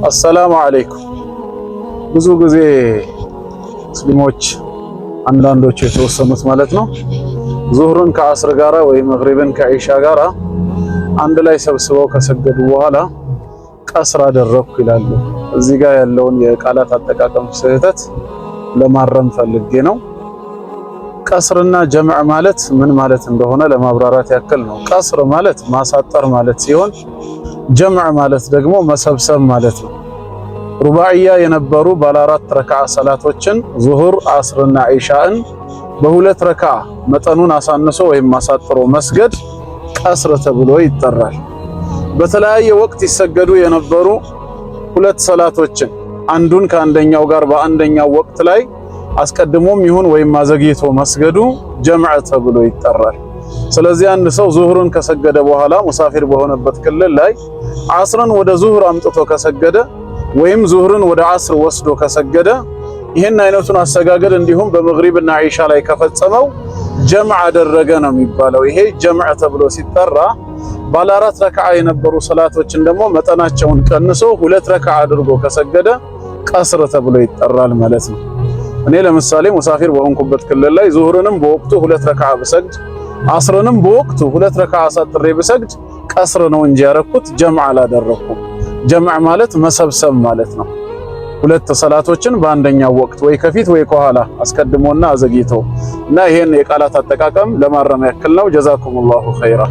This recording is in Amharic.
አሰላሙ አለይኩም። ብዙ ጊዜ ሙስሊሞች አንዳንዶቹ የተወሰኑት ማለት ነው ዙህርን ከአስር ጋራ ወይ መግሪብን ከኢሻ ጋራ አንድ ላይ ሰብስበው ከሰገዱ በኋላ ቀስር አደረኩ ይላሉ። እዚህ ጋር ያለውን የቃላት አጠቃቀም ስህተት ለማረም ፈልጌ ነው። ቀስርና ጀምዕ ማለት ምን ማለት እንደሆነ ለማብራራት ያክል ነው። ቀስር ማለት ማሳጠር ማለት ሲሆን ጀምዕ ማለት ደግሞ መሰብሰብ ማለት ነው። ሩባዕያ የነበሩ ባለ 4 ረክዓ ሰላቶችን ዙሁር፣ አስርና ኢሻን በሁለት ረክዓ መጠኑን አሳንሶ ወይም አሳጥሮ መስገድ ቀስር ተብሎ ይጠራል። በተለያየ ወቅት ይሰገዱ የነበሩ ሁለት ሰላቶችን አንዱን ከአንደኛው ጋር በአንደኛው ወቅት ላይ አስቀድሞም ይሁን ወይም አዘግይቶ መስገዱ ጀምዕ ተብሎ ይጠራል። ስለዚህ አንድ ሰው ዙህርን ከሰገደ በኋላ ሙሳፊር በሆነበት ክልል ላይ አስርን ወደ ዙህር አምጥቶ ከሰገደ ወይም ዙህርን ወደ አስር ወስዶ ከሰገደ ይሄን አይነቱን አሰጋገድ እንዲሁም በመግሪብና ኢሻ ላይ ከፈጸመው ጀምዕ አደረገ ነው የሚባለው። ይሄ ጀምዕ ተብሎ ሲጠራ ባለ 4 ረክዓ የነበሩ ሰላቶችን ደግሞ መጠናቸውን ቀንሶ 2 ረክዓ አድርጎ ከሰገደ ቀስር ተብሎ ይጠራል ማለት ነው። እኔ ለምሳሌ ሙሳፊር በሆንኩበት ክልል ላይ ዙህርንም በወቅቱ 2 ረክዓ ብሰግድ አስርንም በወቅቱ 2 ረክዓ አሳጥሬ ብሰግድ ቀስር ነው እንጂ ያረኩት ጀምዕ አላደረኩም። ጀምዕ ማለት መሰብሰብ ማለት ነው። ሁለት ሰላቶችን በአንደኛው ወቅት ወይ ከፊት ወይ ከኋላ አስቀድሞና አዘግይቶ እና ይሄን የቃላት አጠቃቀም ለማረም ያክል ነው። ጀዛኩሙላሁ ኸይራ።